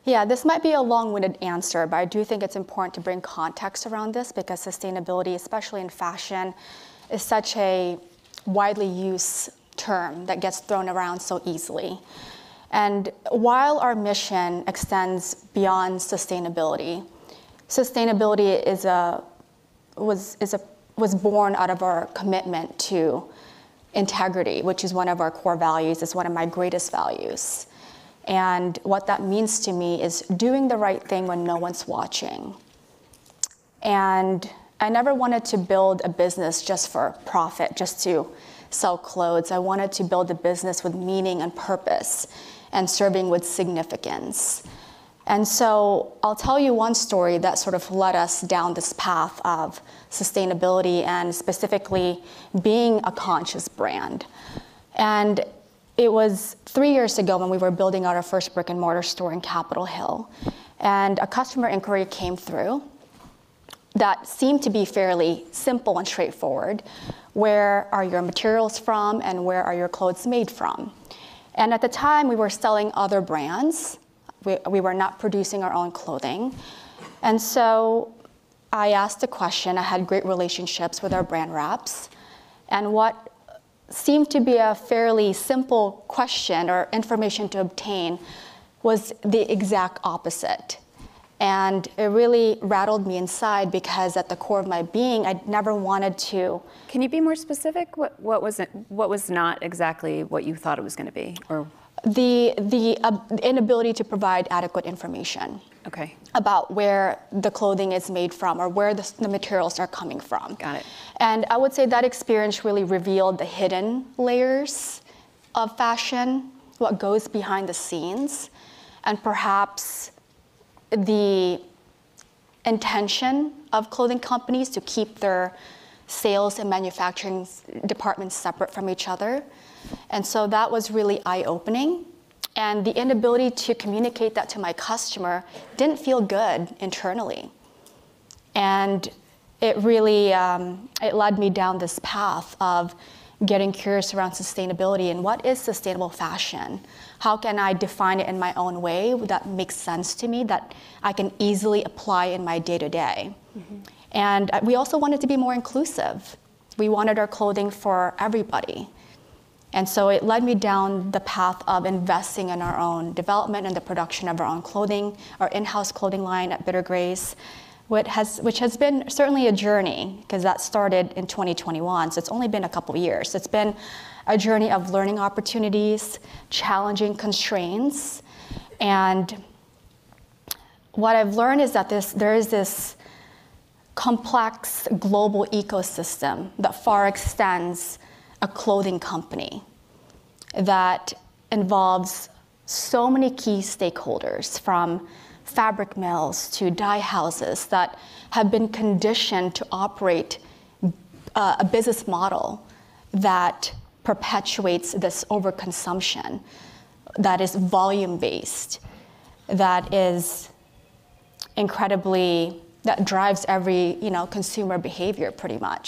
Yeah, this might be a long-winded answer, but I do think it's important to bring context around this because sustainability, especially in fashion, is such a widely used term that gets thrown around so easily. And while our mission extends beyond sustainability, sustainability was born out of our commitment to integrity, which is one of our core values. It's one of my greatest values. And what that means to me is doing the right thing when no one's watching. And I never wanted to build a business just for profit, just to sell clothes. I wanted to build a business with meaning and purpose and serving with significance. And so I'll tell you one story that sort of led us down this path of sustainability and specifically being a conscious brand. And it was 3 years ago when we were building out our first brick and mortar store in Capitol Hill. And a customer inquiry came through that seemed to be fairly simple and straightforward. Where are your materials from and where are your clothes made from? And at the time we were selling other brands. We were not producing our own clothing. And so I asked the question. I had great relationships with our brand reps. And what seemed to be a fairly simple question or information to obtain was the exact opposite. And it really rattled me inside because at the core of my being, I never wanted to. Can you be more specific? What was not exactly what you thought it was going to be? Or the inability to provide adequate information. Okay. About where the clothing is made from or where the materials are coming from. Got it. And I would say that experience really revealed the hidden layers of fashion, what goes behind the scenes, and perhaps the intention of clothing companies to keep their sales and manufacturing departments separate from each other. And so that was really eye-opening. And the inability to communicate that to my customer didn't feel good internally. And it really, it led me down this path of getting curious around sustainability and what is sustainable fashion? How can I define it in my own way that makes sense to me, that I can easily apply in my day-to-day? Mm-hmm. And we also wanted to be more inclusive. We wanted our clothing for everybody. And so it led me down the path of investing in our own development and the production of our own clothing, our in-house clothing line at Bitter Grace, which has been certainly a journey, because that started in 2021, so it's only been a couple of years. It's been a journey of learning opportunities, challenging constraints, and what I've learned is that there is this complex global ecosystem that far extends a clothing company that involves so many key stakeholders, from fabric mills to dye houses, that have been conditioned to operate a business model that perpetuates this overconsumption, that is volume-based, that is that drives every consumer behavior pretty much.